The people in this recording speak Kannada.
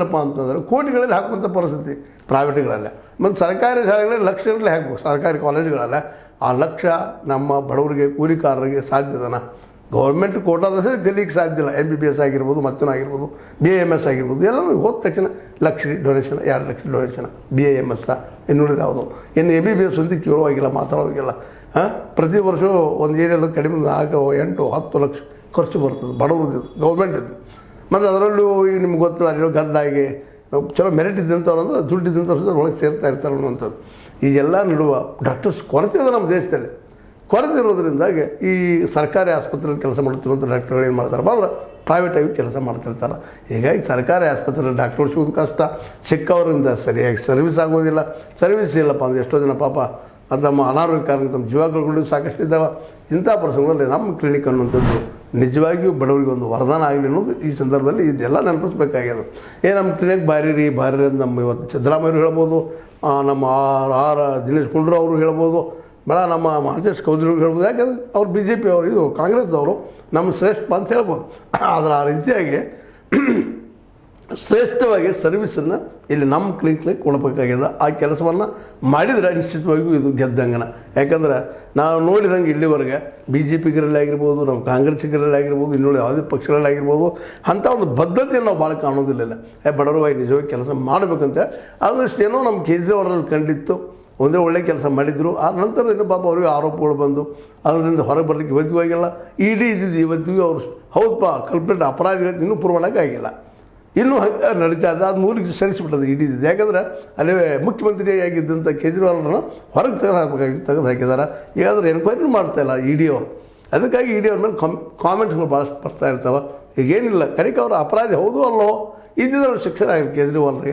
ಏನಪ್ಪ ಅಂತಂದ್ರೆ ಕೋಟಿಗಳಲ್ಲಿ ಹಾಕುವಂಥ ಪರಿಸ್ಥಿತಿ ಪ್ರೈವೇಟ್ಗಳಲ್ಲ. ಮತ್ತು ಸರ್ಕಾರಿ ಶಾಲೆಗಳಲ್ಲಿ ಲಕ್ಷಗಳಲ್ಲಿ ಹಾಕಬೇಕು. ಸರ್ಕಾರಿ ಕಾಲೇಜುಗಳಲ್ಲ ಆ ಲಕ್ಷ ನಮ್ಮ ಬಡವರಿಗೆ ಕೂಲಿಕಾರರಿಗೆ ಸಾಧ್ಯದನ ಗೌರ್ಮೆಂಟ್ ಕೋಟಾದ ಸರಿ ಕಲಿಕ್ಕೆ ಸಾಧ್ಯ ಇಲ್ಲ. MBBS ಆಗಿರ್ಬೋದು, ಮತ್ತೊಂದು BAMS ಆಗಿರ್ಬೋದು ಎಲ್ಲನೂ ಹೋದ ತಕ್ಷಣ lakh donation, 2 lakh donation BAMS ಇನ್ನುಳಿದ ಯಾವುದು ಇನ್ನು MBBS ಅಂತ ಕೇಳುವಾಗಿಲ್ಲ, ಮಾತಾಡೋವಾಗಿಲ್ಲ. ಪ್ರತಿ ವರ್ಷ ಒಂದು ಏರಿಯಾದ ಕಡಿಮೆ 4, 8, 10 ಲಕ್ಷ ಖರ್ಚು ಬರ್ತದೆ ಬಡವ್ರದ್ದು ಗೌರ್ಮೆಂಟ್ ಇದ್ದು. ಮತ್ತು ಅದರಲ್ಲೂ ಈಗ ನಿಮ್ಗೆ ಗೊತ್ತದ ಅಲ್ಲಿರೋ ಗದ್ದಾಗಿ ಚಲೋ ಮೆರಿಟ್ ಇದ್ದಂಥವ್ರು ಅಂದ್ರೆ ದುಡ್ಡು ಇದ್ದಂಥವ್ರು ಒಳಗೆ ಸೇರ್ತಾ ಇರ್ತಾರೆ ಅನ್ನುವಂಥದ್ದು. ಈಗೆಲ್ಲ ನಡುವ ಡಾಕ್ಟರ್ಸ್ ಕೊರತೆ ಇದೆ ನಮ್ಮ ದೇಶದಲ್ಲಿ. ಕೊರತೆ ಇರೋದ್ರಿಂದಾಗಿ ಈ ಸರ್ಕಾರಿ ಆಸ್ಪತ್ರೆಯಲ್ಲಿ ಕೆಲಸ ಮಾಡುತ್ತಿರುವಂಥ ಡಾಕ್ಟರ್ಗಳು ಏನು ಮಾಡ್ತಾರಪ್ಪ ಅಂದ್ರೆ ಪ್ರೈವೇಟಾಗಿ ಕೆಲಸ ಮಾಡ್ತಿರ್ತಾರೆ. ಹೀಗಾಗಿ ಸರ್ಕಾರಿ ಆಸ್ಪತ್ರೆಯಲ್ಲಿ ಡಾಕ್ಟರ್ ಸಿಗೋದು ಕಷ್ಟ, ಸಿಕ್ಕವರಿಂದ ಸರಿಯಾಗಿ ಸರ್ವಿಸ್ ಆಗೋದಿಲ್ಲ. ಸರ್ವಿಸ್ ಇಲ್ಲಪ್ಪ ಅಂದ್ರೆ ಎಷ್ಟೋ ಜನ ಪಾಪ ಅದು ತಮ್ಮ ಅನಾರೋಗ್ಯ ಕಾರಣ ತಮ್ಮ ಜೀವ ಕಳ್ಕೊಂಡು ಸಾಕಷ್ಟು ಇದ್ದಾವೆ. ಇಂಥ ಪ್ರಸಂಗದಲ್ಲಿ ನಮ್ಮ ಕ್ಲಿನಿಕ್ ಅನ್ನುವಂಥದ್ದು ನಿಜವಾಗಿಯೂ ಬಡವರಿಗೆ ಒಂದು ವರದಾನ ಆಗಲಿ ಅನ್ನೋದು ಈ ಸಂದರ್ಭದಲ್ಲಿ ಇದೆಲ್ಲ ನೆನಪಿಸ್ಬೇಕಾಗ್ಯದ. ನಮ್ಮ ಕ್ಲಿನಿಕ್ ಭಾರಿ ಅಂತ ನಮ್ಮ ಇವತ್ತು ಸಿದ್ದರಾಮಯ್ಯರು ಹೇಳ್ಬೋದು, ನಮ್ಮ ಆರ್ ದಿನೇಶ್ ಗುಂಡೂರಾವ್ ಅವರು ಹೇಳ್ಬೋದು, ಬೇಡ ನಮ್ಮ ಮಹಂತೇಶ್ ಕೌಜಲೂರು ಹೇಳ್ಬೋದು. ಯಾಕಂದ್ರೆ ಅವ್ರು BJP ಅವರು, ಇದು ಕಾಂಗ್ರೆಸ್ದವರು ನಮ್ಮ ಶ್ರೇಷ್ಠ ಅಂತ ಹೇಳ್ಬೋದು. ಆದರೆ ಆ ರೀತಿಯಾಗಿ ಶ್ರೇಷ್ಠವಾಗಿ ಸರ್ವಿಸನ್ನು ಇಲ್ಲಿ ನಮ್ಮ ಕ್ಲಿನಿಕ್ನಲ್ಲಿ ಕೊಡಬೇಕಾಗ್ಯದ. ಆ ಕೆಲಸವನ್ನು ಮಾಡಿದರೆ ನಿಶ್ಚಿತವಾಗಿಯೂ ಇದು ಗೆದ್ದಂಗನ. ಯಾಕಂದ್ರೆ ನಾವು ನೋಡಿದಂಗೆ ಇಲ್ಲಿವರೆಗೆ BJPಗರಲ್ಲಿ ಆಗಿರ್ಬೋದು, ನಮ್ಮ ಕಾಂಗ್ರೆಸ್ಸಿಗರಲ್ಲಿ ಆಗಿರ್ಬೋದು, ಇನ್ನುಳಿದ ಯಾವುದೇ ಪಕ್ಷಗಳಲ್ಲಿ ಆಗಿರ್ಬೋದು ಅಂಥ ಒಂದು ಬದ್ಧತೆಯನ್ನು ನಾವು ಭಾಳ ಕಾಣೋದಿಲ್ಲ. ಬಡವರಾಗಿ ನಿಜವಾಗಿ ಕೆಲಸ ಮಾಡಬೇಕಂತ ಅದಷ್ಟೇನೋ ನಮ್ಮ ಕೇಜ್ರಿವಾಲ್ರಲ್ಲಿ ಕಂಡಿತ್ತು. ಒಂದೇ ಒಳ್ಳೆ ಕೆಲಸ ಮಾಡಿದ್ರು. ಆ ನಂತರ ಇನ್ನೂ ಪಾಪ ಅವ್ರಿಗೆ ಆರೋಪಗಳು ಬಂದು ಅದರಿಂದ ಹೊರಗೆ ಬರಲಿಕ್ಕೆ ಇವತ್ತಿಗಾಗಿಲ್ಲ. ED ಇದ್ದಿದ್ದು ಇವತ್ತಿಗೂ ಅವರು ಹೌದಪ್ಪ ಕಲ್ಪ್ರೇಟ್ ಅಪರಾಧಿಗಳು ಇನ್ನೂ ಪ್ರೂವ್ ಮಾಡೋಕ್ಕಾಗಿಲ್ಲ. ಇನ್ನೂ ಹಂಗೆ ನಡೀತಾ ಇದೆ. ಅದು ಮೂರಿಗೆ ಸರಿಸಿಬಿಟ್ಟದು ED ಇದ್ದಿದ್ದು. ಯಾಕಂದ್ರೆ ಅಲ್ಲೇ ಮುಖ್ಯಮಂತ್ರಿಯಾಗಿದ್ದಂಥ ಕೇಜ್ರಿವಾಲ್ರನ್ನ ಹೊರಗೆ ತೆಗೆದು ಹಾಕಿದ್ದಾರೆ. ಈಗಾದ್ರೆ ಎನ್ಕ್ವೈರಿನೂ ಮಾಡ್ತಾಯಿಲ್ಲ ED ಅವರು. ಅದಕ್ಕಾಗಿ ED ಅವ್ರ ಮೇಲೆ ಕಾಮೆಂಟ್ಸ್ಗಳು ಭಾಳಷ್ಟು ಬರ್ತಾ ಇರ್ತಾವೆ. ಈಗೇನಿಲ್ಲ, ಕಡೆಗೆ ಅವರು ಅಪರಾಧಿ ಹೌದು ಅಲ್ಲೋ ಇದ್ದಿದ್ದವ್ರು ಶಿಕ್ಷಣ ಆಗಿಲ್ಲ ಕೇಜ್ರಿವಾಲ್ರಿಗೆ.